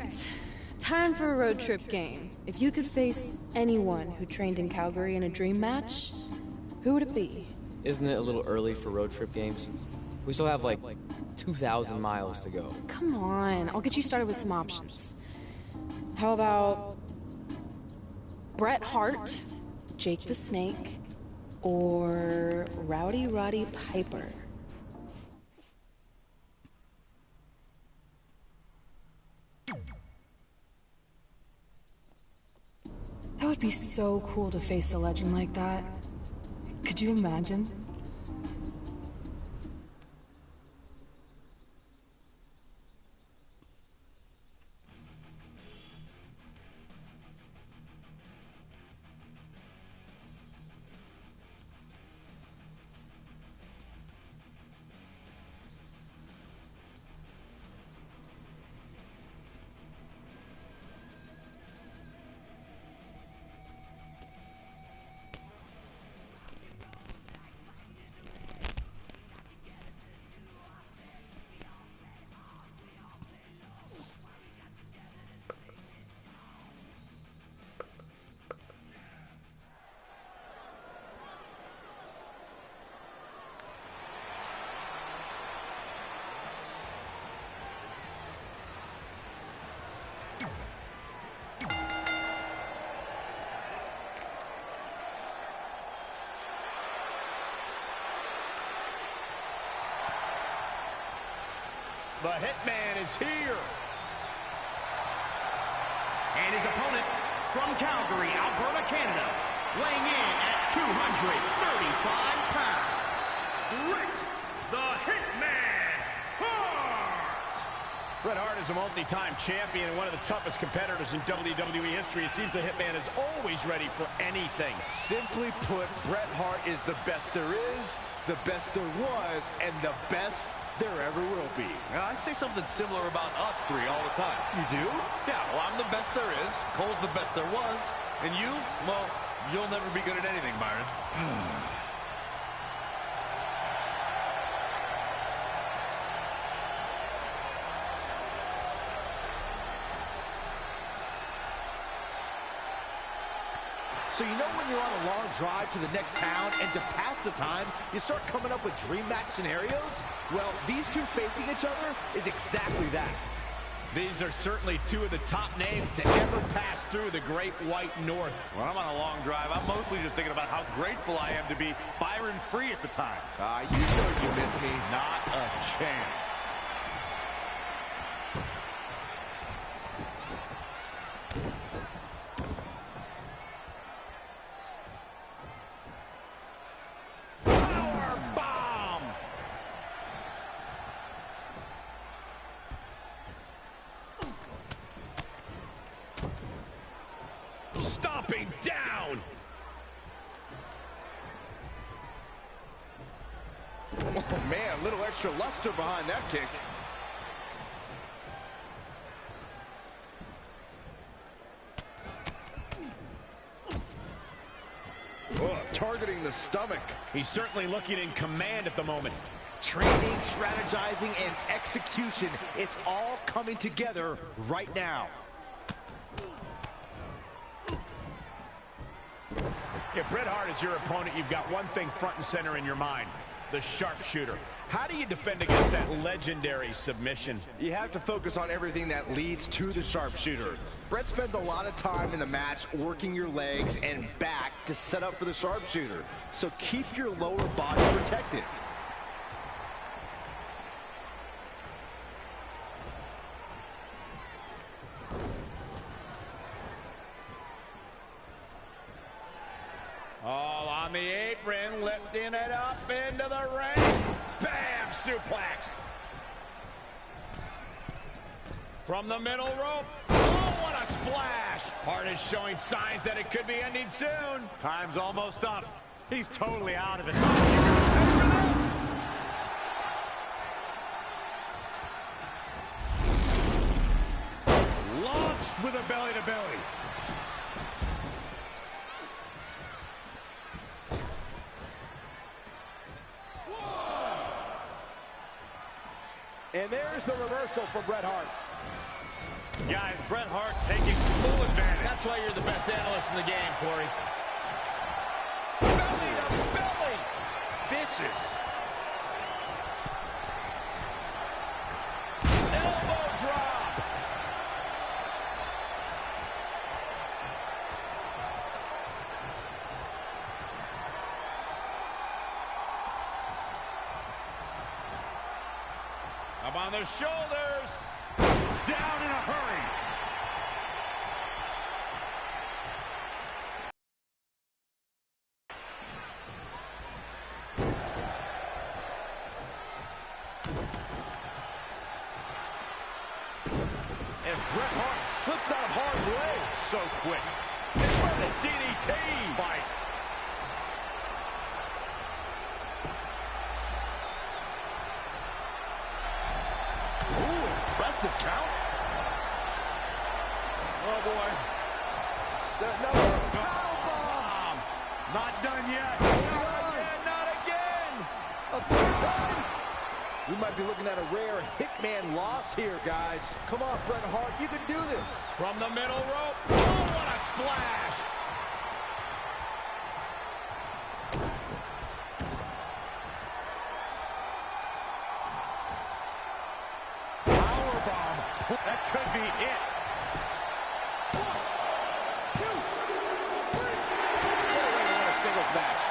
right. Time for a road trip game. If you could face anyone who trained in Calgary in a dream match, who would it be? Isn't it a little early for road trip games? We still have like 2,000 miles to go. Come on, I'll get you started with some options. How about Bret Hart, Jake the Snake, or Rowdy Roddy Piper? That would be so cool to face a legend like that. Could you imagine? The Hitman is here. And his opponent from Calgary, Alberta, Canada, weighing in at 235 pounds, Bret the Hitman Hart. Bret Hart is a multi-time champion and one of the toughest competitors in WWE history. It seems the Hitman is always ready for anything. Simply put, Bret Hart is the best there is, the best there was, and the best there ever will be. I say something similar about us three all the time. You do? Yeah, well, I'm the best there is. Cole's the best there was. And you, well, you'll never be good at anything, Byron. So you know when you're on a long drive to the next town and to pass the time, you start coming up with dream match scenarios? Well, these two facing each other is exactly that. These are certainly two of the top names to ever pass through the Great White North. When I'm on a long drive, I'm mostly just thinking about how grateful I am to be Byron free at the time. You know you miss me. Not a chance. Stomping down. Oh, man, a little extra luster behind that kick. Oh, targeting the stomach. He's certainly looking in command at the moment. Training, strategizing, and execution. It's all coming together right now. If Bret Hart is your opponent, you've got one thing front and center in your mind: the sharpshooter. How do you defend against that legendary submission? You have to focus on everything that leads to the sharpshooter. Bret spends a lot of time in the match working your legs and back to set up for the sharpshooter. So keep your lower body protected. All on the apron, lifting it up into the ring. Bam! Suplex. From the middle rope. Oh, what a splash. Hart is showing signs that it could be ending soon. Time's almost up. He's totally out of it. Launched with a belly-to-belly. And there's the reversal for Bret Hart. Guys, Bret Hart taking full advantage. That's why you're the best analyst in the game, Corey. Belly to belly. Vicious. Elbow drop. Up on the shoulders. Down in a hurry. And Bret Hart slips out of harm's way so quick. And for the DDT. Fight. Ooh, impressive count. Oh, boy. Another powerbomb. Not done yet. Not again, not again. A third time. We might be looking at a rare hitman loss here, guys. Come on, Bret Hart, you can do this. From the middle rope. Oh, what a splash. Powerbomb. That could be it. 1, 2, 3. What a way to win a singles match.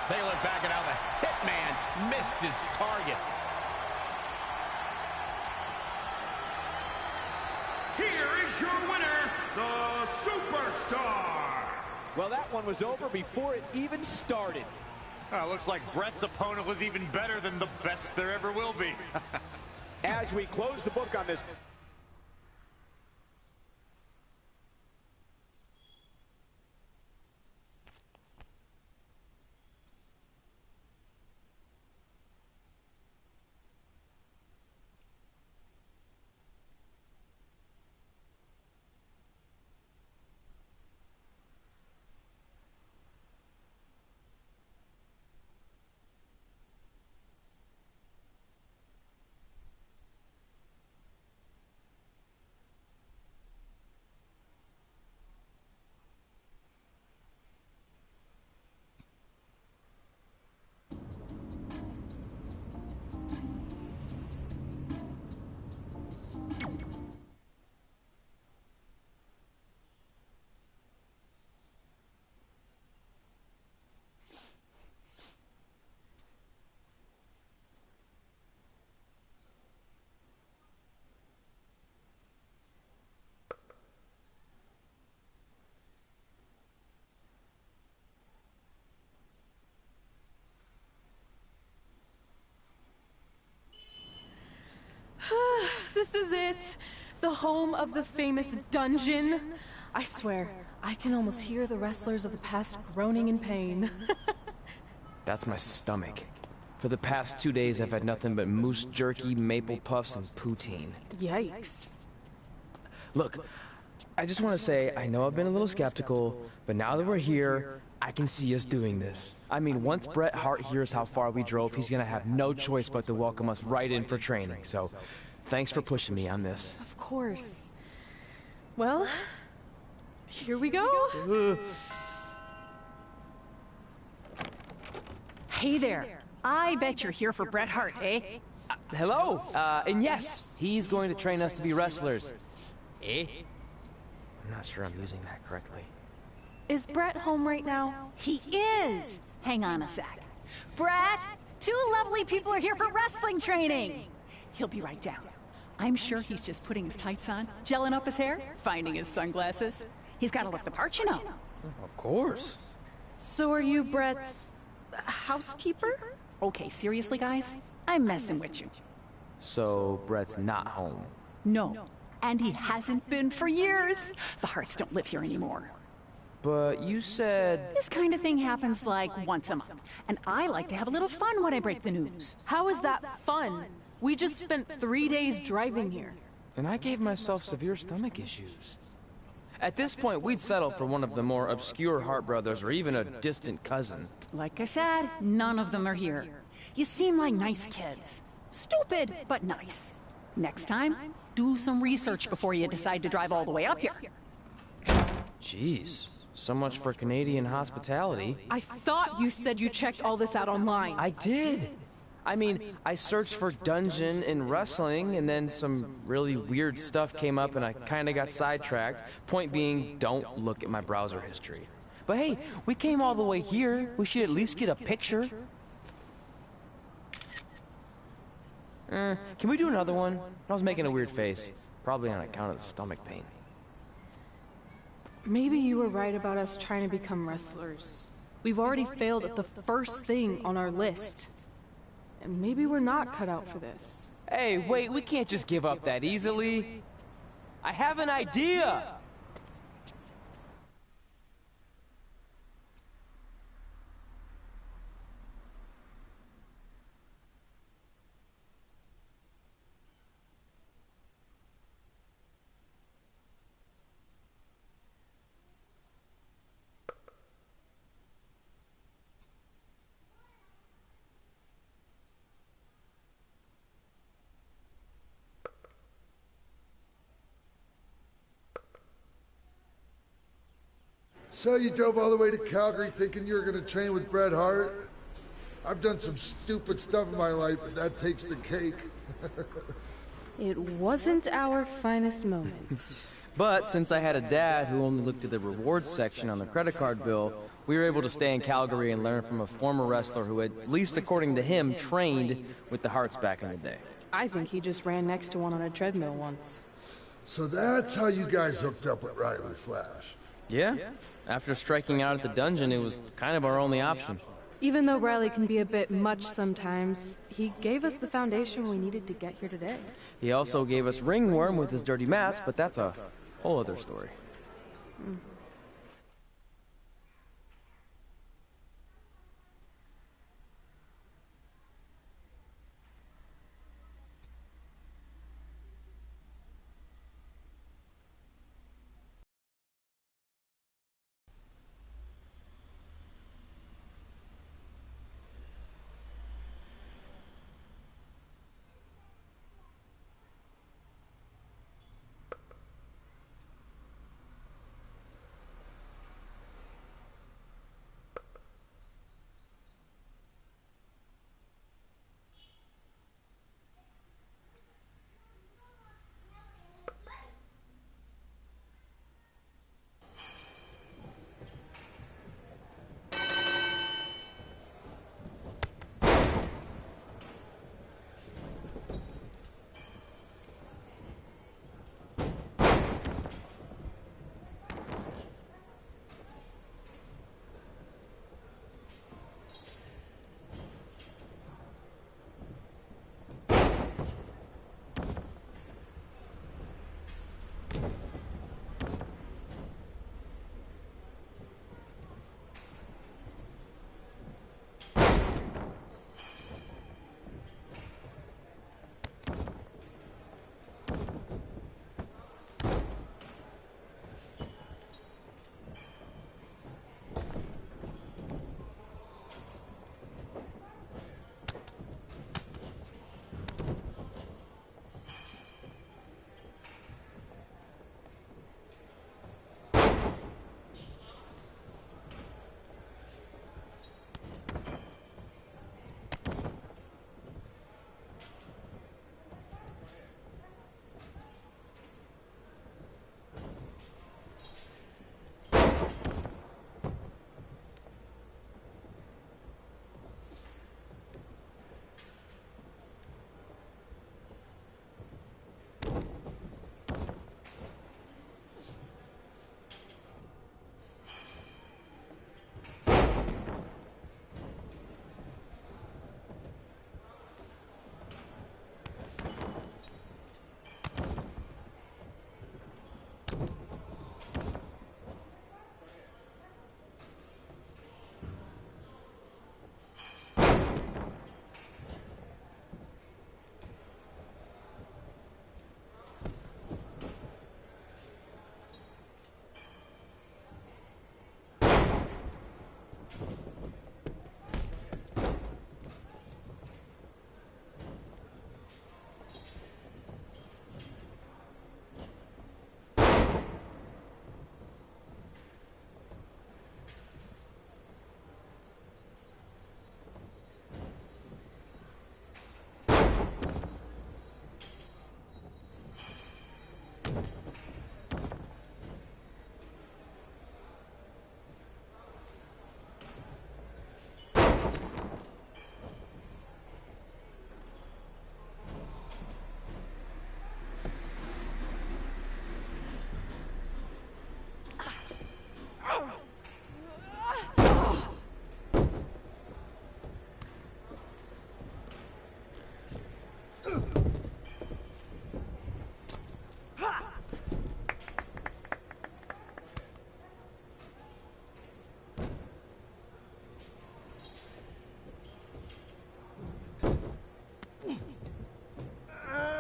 Take a look back at how the Hitman missed his target. Here is your winner, the Superstar. Well, that one was over before it even started. Looks like Bret's opponent was even better than the best there ever will be. As we close the book on this. This is it. The home of the famous dungeon. I swear, I can almost hear the wrestlers of the past groaning in pain. That's my stomach. For the past 2 days, I've had nothing but moose jerky, maple puffs, and poutine. Yikes. Look, I just want to say, I know I've been a little skeptical, but now that we're here, I can see us doing this. I mean, once Bret Hart hears how far we drove, he's gonna have no choice but to welcome us right in for training. So, thanks for pushing me on this. Of course. Well, here we go. Hey there. I bet you're here for Bret Hart, eh? Hello, and yes, he's going to train us to be wrestlers. Eh? I'm not sure I'm using that correctly. Is Bret home right now? He is. Hang on a sec. Bret, 2 lovely people are here for wrestling training. He'll be right down. I'm sure he's just putting his tights on, gelling up his hair, finding his sunglasses. He's got to look the part, you know. Of course. So are you Bret's housekeeper? Okay, seriously, guys? I'm messing with you. So, Bret's not home. No. And he hasn't been for years. The Harts don't live here anymore. But you said... This kind of thing happens like once a month. And I like to have a little fun when I break the news. How is that fun? We just spent 3 days driving here. And I gave myself severe stomach issues. At this point, we'd settle for one of the more obscure Hart brothers or even a distant cousin. Like I said, none of them are here. You seem like nice kids. Stupid, but nice. Next time, do some research before you decide to drive all the way up here. Jeez, so much for Canadian hospitality. I thought you said you checked all this out online. I did. I mean, I searched for dungeon in wrestling, and then some really weird stuff came up, and I kind of got sidetracked. Point being, don't look at my browser history. But hey, we came all the way here. We should at least get a picture. Can we do another one? I was making a weird face. Probably on account of the stomach pain. Maybe you were right about us trying to become wrestlers. We've already failed at the first thing on our list. And maybe we're not cut out for this. Hey, wait, we can't just give up that easily. I have an idea! So you drove all the way to Calgary thinking you were going to train with Bret Hart? I've done some stupid stuff in my life, but that takes the cake. It wasn't our finest moment. But since I had a dad who only looked at the rewards section on the credit card bill, we were able to stay in Calgary and learn from a former wrestler who, at least according to him, trained with the Harts back in the day. I think he just ran next to one on a treadmill once. So that's how you guys hooked up with Riley Flash. Yeah. After striking out at the dungeon, it was kind of our only option. Even though Riley can be a bit much sometimes, he gave us the foundation we needed to get here today. He also gave us ringworm with his dirty mats, but that's a whole other story.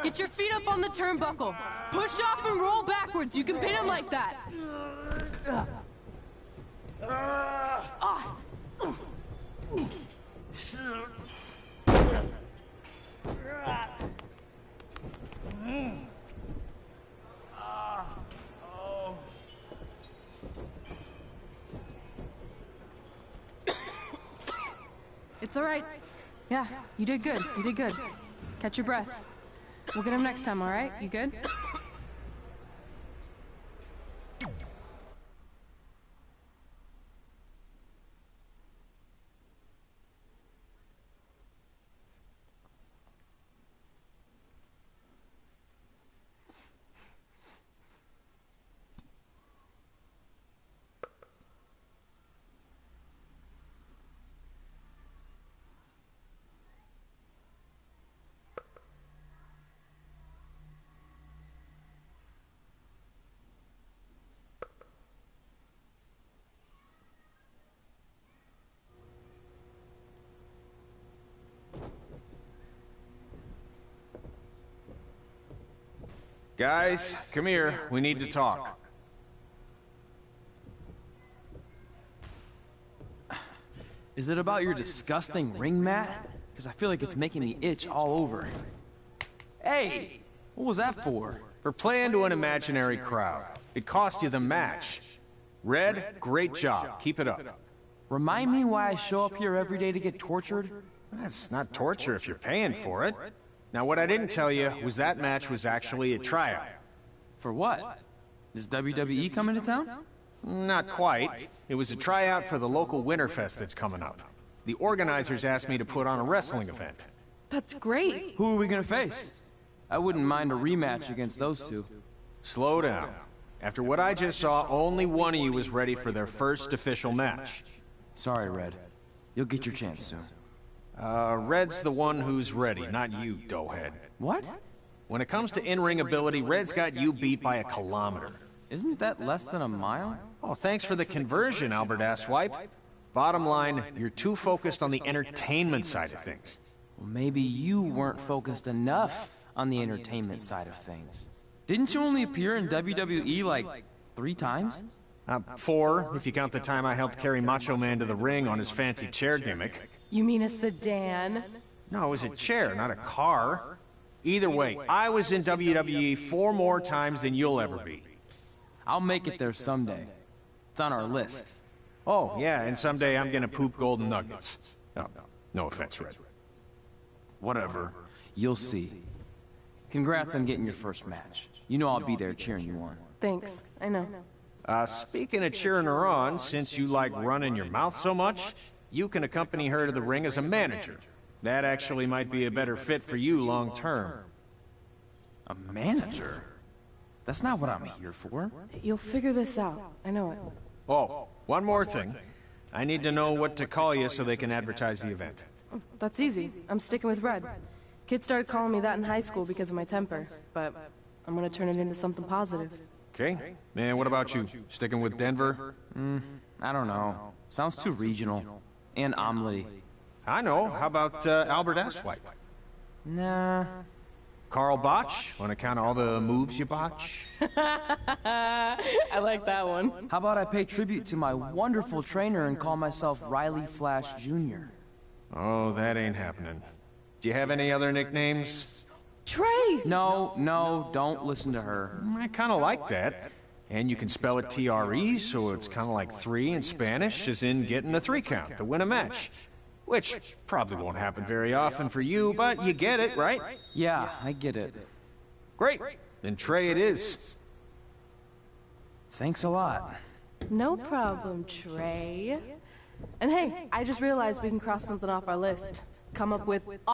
Get your feet up on the turnbuckle. Push off and roll backwards. You can pin him like that. It's all right. Yeah, you did good. You did good. Catch your breath. We'll get him next time, all right? You good? Guys, come here. We need to talk. Is it about your disgusting ring mat? Because I feel like it's making me itch all over. Hey! What was that for? For playing to an imaginary crowd. It cost you the match. Red, great job. Keep it up. Remind me why I show up here every day to get tortured? That's not torture if you're paying for it. Now, what I didn't tell you was that match was actually a tryout. For what? Is WWE coming to town? Not quite. It was a tryout for the local Winterfest that's coming up. The organizers asked me to put on a wrestling event. That's great. Who are we gonna face? I wouldn't mind a rematch against those two. Slow down. After what I just saw, only one of you was ready for their first official match. Sorry, Red. You'll get your chance soon. Red's the one who's ready, not you, doughhead. What? When it comes to in-ring ability, Red's got you beat by a kilometer. Isn't that less than a mile? Oh, thanks for the conversion, Albert Asswipe. Bottom line, you're too focused on the entertainment side of things. Well, maybe you weren't focused enough on the entertainment side of things. Didn't you only appear in WWE like 3 times? 4, if you count the time I helped carry Macho Man to the ring on his fancy chair gimmick. You mean a sedan? No, it was a chair, not a car. Either way, I was in WWE 4 more times than you'll ever be. I'll make it there someday. It's on our list. Oh, yeah, and someday I'm gonna poop golden nuggets. Oh, no offense, Red. Whatever. You'll see. Congrats on getting your first match. You know I'll be there cheering you on. Thanks. I know. Speaking of cheering her on, since you like running your mouth so much, you can accompany her to the ring as a manager. That actually might be a better fit for you long term. A manager? That's not what I'm here for. You'll figure this out. I know it. Oh, one more thing. I need to know what to call you so they can advertise the event. That's easy. I'm sticking with Red. Kids started calling me that in high school because of my temper, but I'm gonna turn it into something positive. Okay. And what about you? Sticking with Denver? I don't know. Sounds too regional. And omelet. I know. How about Albert Asswipe? Nah. Carl Botch? On account of all the moves you botch? I like that one. How about I pay tribute to my wonderful trainer and call myself Riley Flash Jr.? Oh, that ain't happening. Do you have any other nicknames? Trey! No, don't listen to her. I kind of like that. And you can spell it T-R-E, so it's kind of like 3 in Spanish, as in getting a 3 count to win a match. Which probably won't happen very often for you, but you get it, right? Yeah, I get it. Great. Then Trey it is. Thanks a lot. No problem, Trey. And hey, I just realized we can cross something off our list. Come up with... I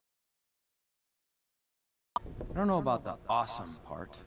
don't know about the awesome part.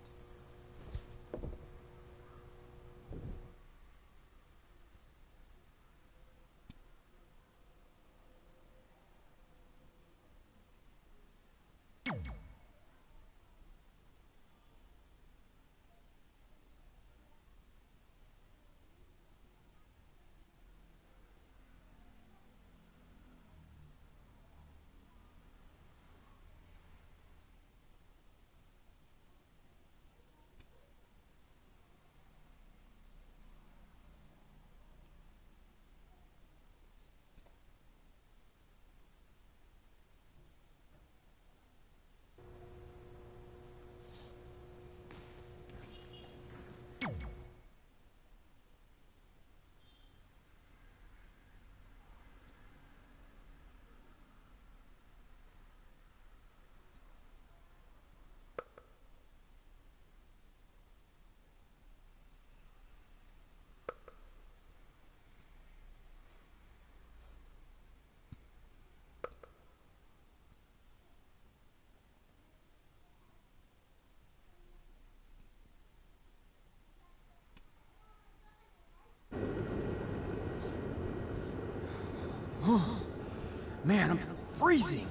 Man, I'm freezing.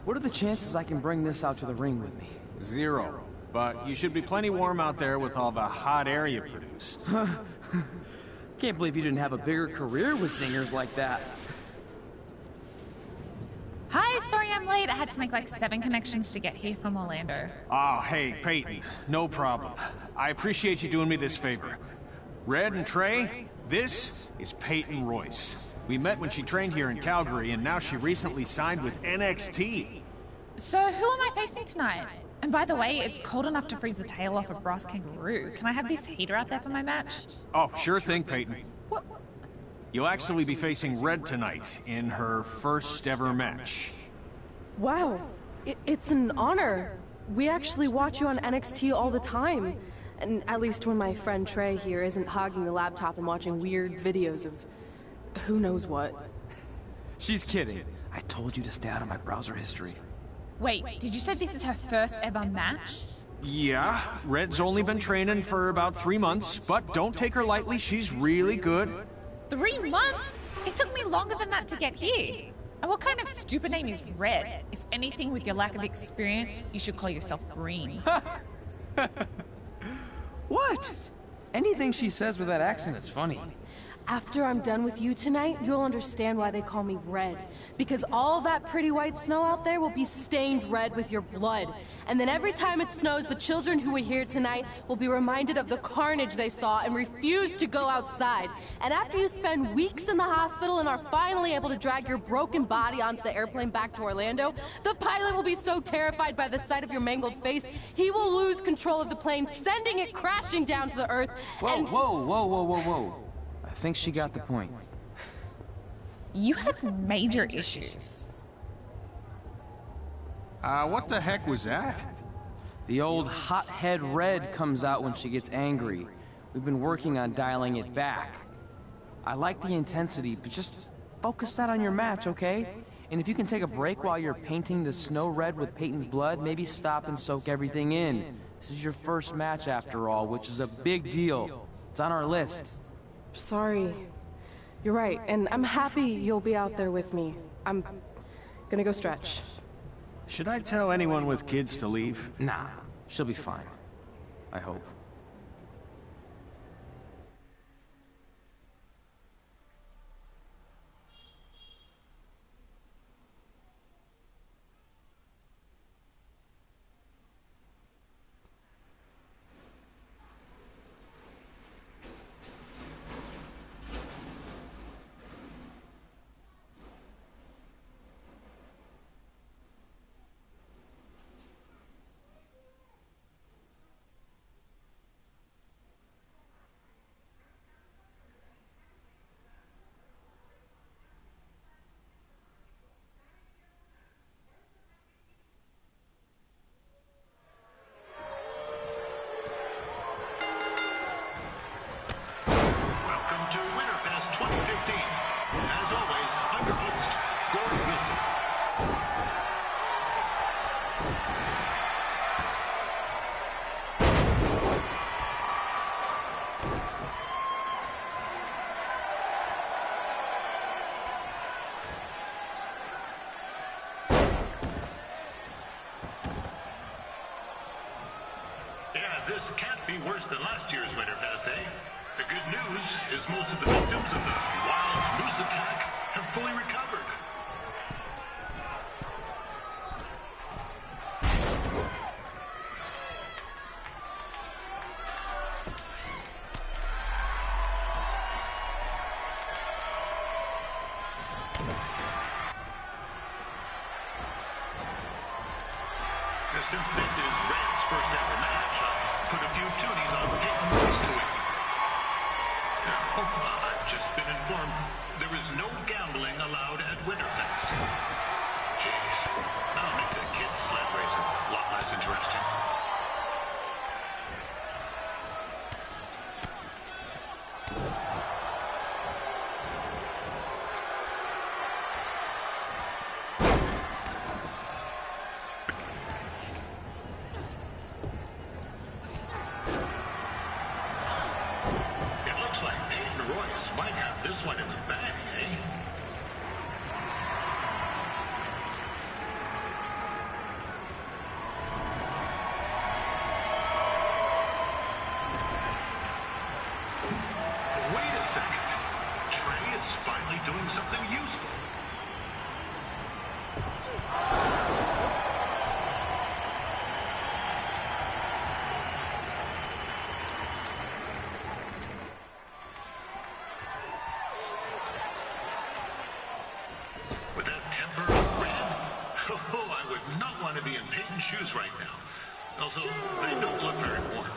What are the chances I can bring this out to the ring with me? 0. But you should be plenty warm out there with all the hot air you produce. Can't believe you didn't have a bigger career with singers like that. Hi, sorry I'm late. I had to make like 7 connections to get here from Orlando. Oh, hey, Peyton. No problem. I appreciate you doing me this favor. Red and Trey, this is Peyton Royce. We met when she trained here in Calgary, and now she recently signed with NXT. So who am I facing tonight? And by the way, it's cold enough to freeze the tail off a brass kangaroo. Can I have this heater out there for my match? Oh, sure thing, Peyton. You'll actually be facing Red tonight in her first ever match. Wow, it's an honor. We actually watch you on NXT all the time. And at least when my friend Trey here isn't hogging the laptop and watching weird videos of who knows what. She's kidding. I told you to stay out of my browser history. Wait, did you say this is her first ever match? Yeah, Red's only been training for about 3 months, but don't take her lightly, she's really good. 3 months? It took me longer than that to get here. And what kind of stupid name is Red? If anything, with your lack of experience, you should call yourself Green. What? Anything she says with that accent is funny. After I'm done with you tonight, you'll understand why they call me Red. Because all that pretty white snow out there will be stained red with your blood. And then every time it snows, the children who are here tonight will be reminded of the carnage they saw and refuse to go outside. And after you spend weeks in the hospital and are finally able to drag your broken body onto the airplane back to Orlando, the pilot will be so terrified by the sight of your mangled face, he will lose control of the plane, sending it crashing down to the earth. Whoa. I think she got the point. You have major issues. What the heck was that? The old hothead Red comes out when she gets angry. We've been working on dialing it back. I like the intensity, but just focus that on your match, okay? And if you can take a break while you're painting the snow red with Peyton's blood, maybe stop and soak everything in. This is your first match after all, which is a big deal. It's on our list. Sorry. You're right, and I'm happy you'll be out there with me. I'm gonna go stretch. Should I tell anyone with kids to leave? Nah, she'll be fine. I hope. This can't be worse than last year's Winterfest, eh? The good news is most of the victims of the wild moose attack have fully recovered. Since this is Red's first ever match, I'll put a few toonies on Peyton Royce to win. I've just been informed there is no gambling allowed at Winterfest. Jeez, that'll make the kids' sled races a lot less interesting. Might have this one in the bag, eh? want to be in Peyton's shoes right now. Also, they don't look very warm.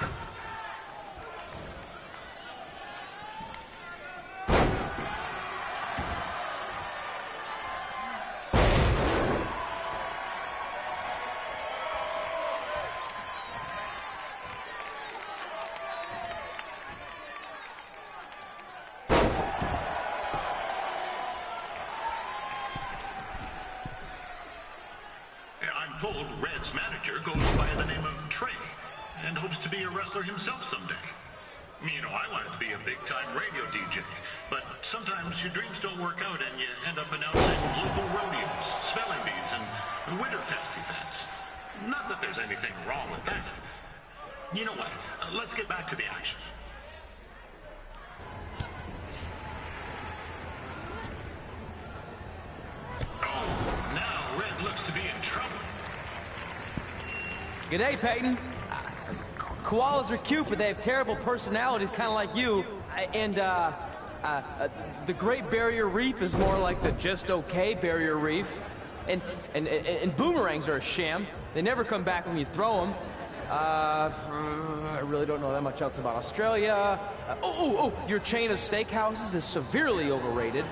I'm told Red's manager goes by the name of Trey and hopes to be a wrestler himself someday. You know, I wanted to be a big-time radio DJ, but sometimes your dreams don't work out and you end up announcing local rodeos, spelling bees, and Winterfest events. Not that there's anything wrong with that. You know what? Let's get back to the action. Oh, now Red looks to be in trouble. G'day, Peyton. Koalas are cute, but they have terrible personalities, kind of like you. And, the Great Barrier Reef is more like the just okay Barrier Reef. And boomerangs are a sham. They never come back when you throw them. I really don't know that much else about Australia. Your chain of steakhouses is severely overrated.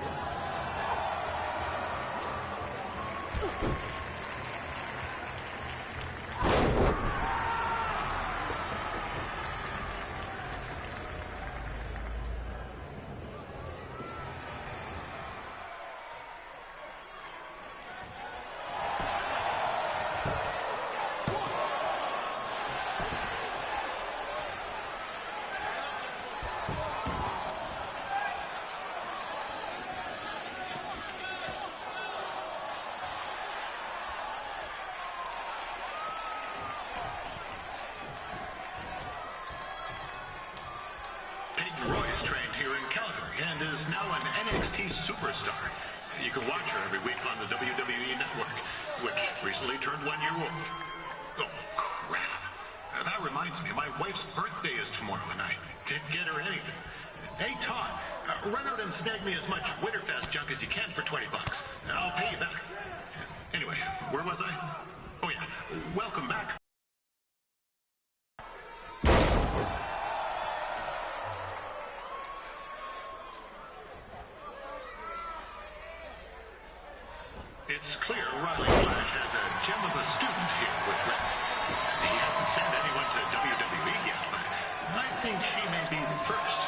And is now an NXT superstar. You can watch her every week on the WWE Network, which recently turned 1 year old. Oh, crap. That reminds me, my wife's birthday is tomorrow, and I didn't get her anything. Hey, Todd, run out and snag me as much Winterfest junk as you can for $20. I'll pay you back. Anyway, where was I? Oh, yeah. Welcome back. It's clear Riley Flash has a gem of a student here with Red. He hasn't sent anyone to WWE yet, but I think she may be the first.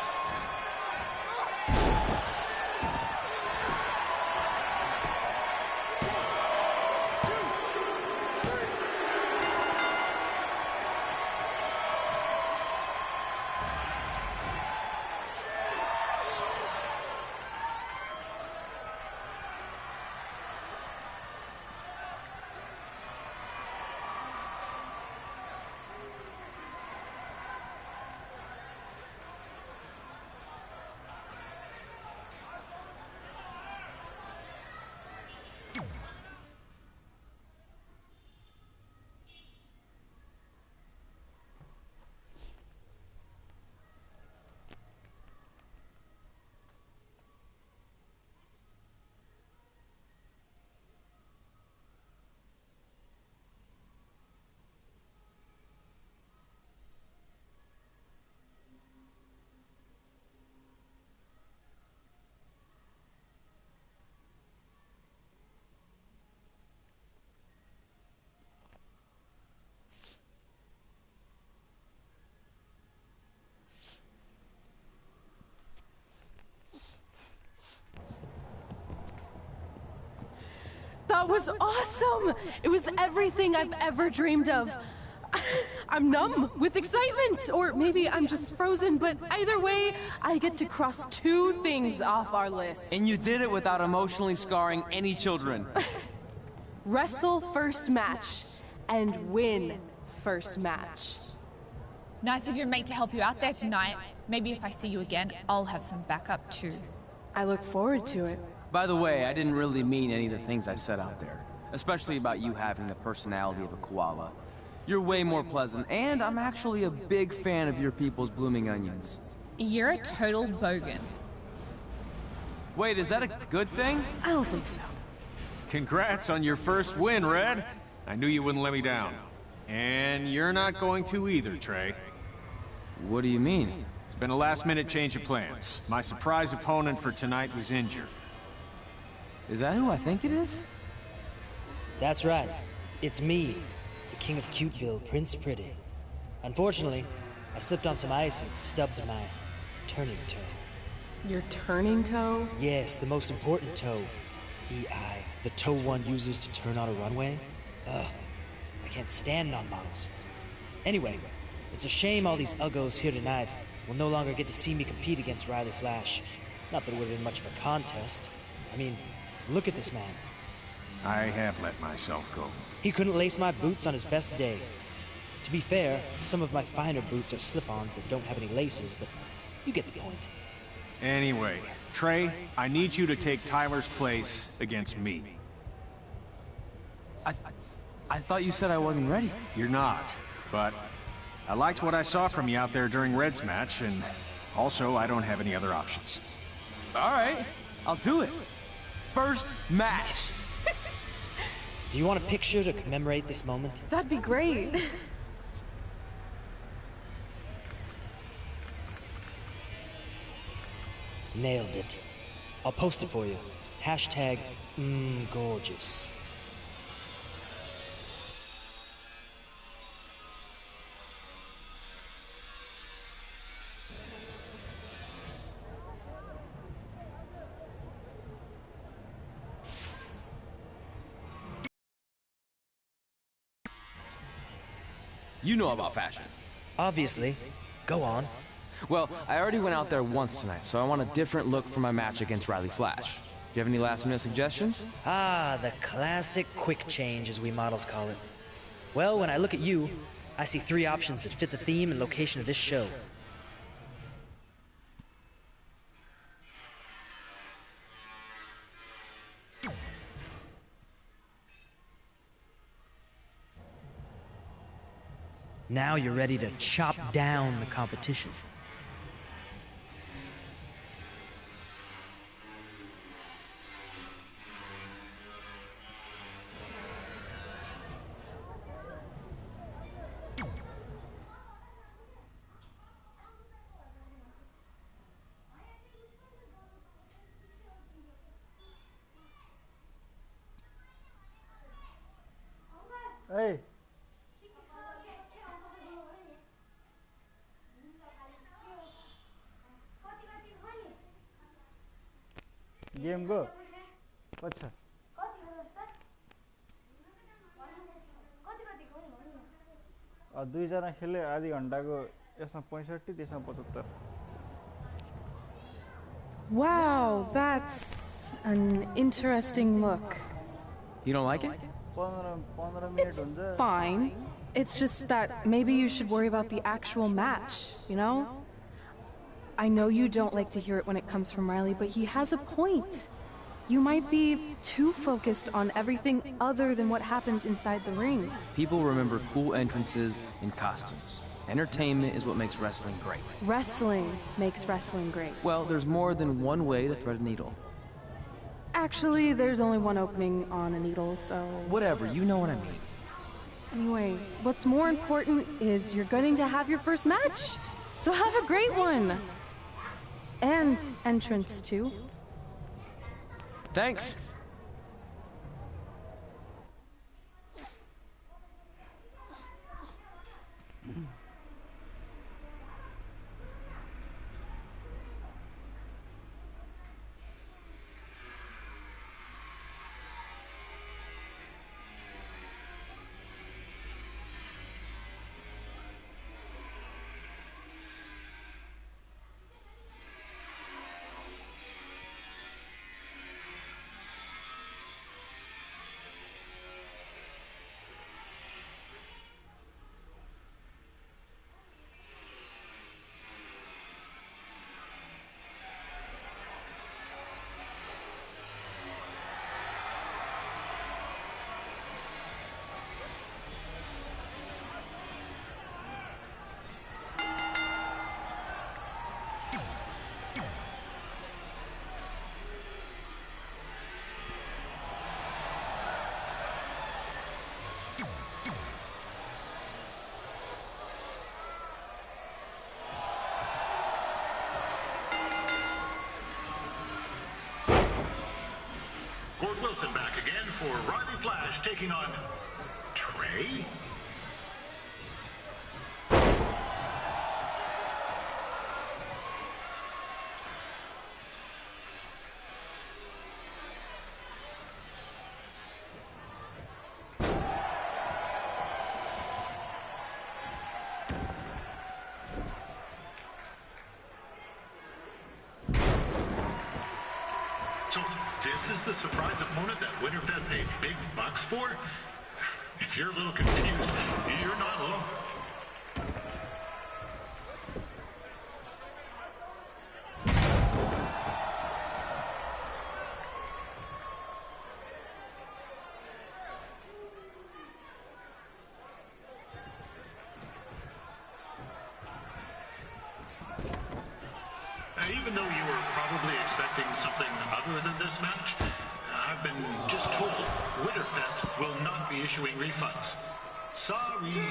That was awesome! It was everything I've ever dreamed of. I'm numb with excitement, or maybe I'm just frozen, but either way, I get to cross 2 things off our list. And you did it without emotionally scarring any children. Wrestle first match, and win first match. Nice of your mate to help you out there tonight. Maybe if I see you again, I'll have some backup too. I look forward to it. By the way, I didn't really mean any of the things I said out there. Especially about you having the personality of a koala. You're way more pleasant, and I'm actually a big fan of your people's blooming onions. You're a total bogan. Wait, is that a good thing? I don't think so. Congrats on your first win, Red. I knew you wouldn't let me down. And you're not going to either, Trey. What do you mean? It's been a last-minute change of plans. My surprise opponent for tonight was injured. Is that who I think it is? That's right. It's me, the King of Cuteville, Prince Pretty. Unfortunately, I slipped on some ice and stubbed my turning toe. Your turning toe? Yes, the most important toe. EI, the toe one uses to turn on a runway. Ugh, I can't stand non-models. Anyway, it's a shame all these uggos here tonight will no longer get to see me compete against Riley Flash. Not that it would have been much of a contest. I mean, look at this man. I have let myself go. He couldn't lace my boots on his best day. To be fair, some of my finer boots are slip-ons that don't have any laces, but you get the point. Anyway, Trey, I need you to take Tyler's place against me. I thought you said I wasn't ready. You're not, but I liked what I saw from you out there during Red's match, and also I don't have any other options. All right, I'll do it. First match. Do you want a picture to commemorate this moment? That'd be great. Nailed it. I'll post it for you. Hashtag gorgeous. You know about fashion. Obviously. Go on. Well, I already went out there once tonight, so I want a different look for my match against Riley Flash. Do you have any last-minute suggestions? Ah, the classic quick change, as we models call it. Well, when I look at you, I see 3 options that fit the theme and location of this show. Now you're ready to chop down the competition. Hey. Game गो अच्छा दुईजना खेले आधी घन्टाको यसमा 65 त्यसमा 75 Wow, that's an interesting look. You don't like it? 15 minute It's हुन्छ fine. It's just that maybe you should worry about the actual match, you know? I know you don't like to hear it when it comes from Riley, but he has a point. You might be too focused on everything other than what happens inside the ring. People remember cool entrances and costumes. Entertainment is what makes wrestling great. Wrestling makes wrestling great. Well, there's more than one way to thread a needle. Actually, there's only one opening on a needle, so... Whatever, you know what I mean. Anyway, what's more important is you're going to have your first match. So have a great one. And entrance, too. Thanks. Flash taking on Trey? So this is the surprise opponent that Winterfest paid big bucks for? If you're a little confused, you're not alone. Even though you were probably expecting something other than this match, I've been just told Winterfest will not be issuing refunds. Sorry.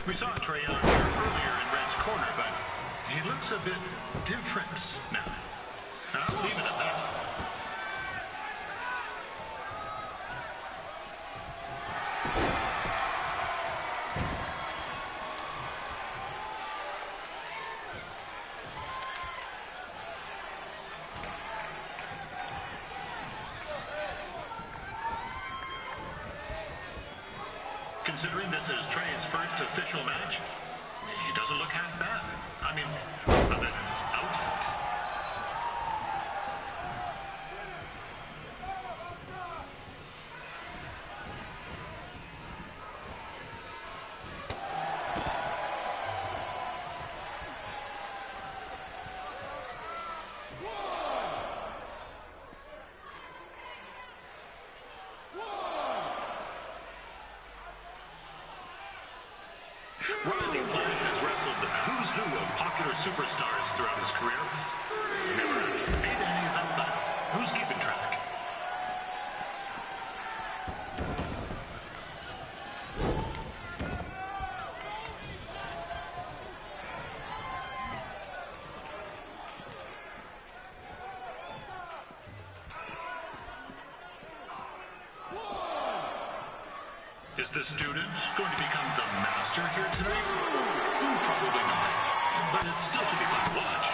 We saw Trey out here earlier in Red's corner, but he looks a bit different now. I'll leave it at that. Considering this is Trey's first official match, he doesn't look half bad. I mean, other than his outfit. Rodney Flash has wrestled the who's who of popular superstars throughout his career. Never actually made any of them, but who's keeping track? Is the student going to become the master here tonight? Probably not, but it still should be fun to watch.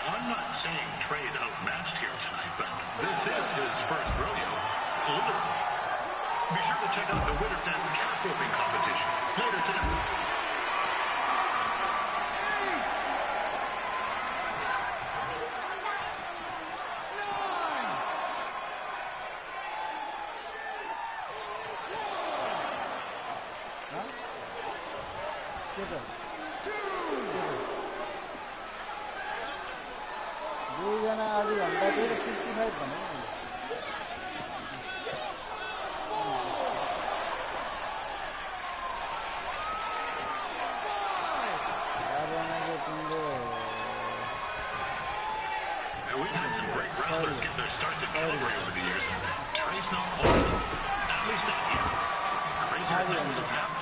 I'm not saying Trey's outmatched here tonight, but this is his first rodeo, literally. Be sure to check out the Winterfest calf roping competition later tonight. We've had some great wrestlers get their starts at Calgary over the years, and Trey's not one of them. At least not here. Crazier things have happened.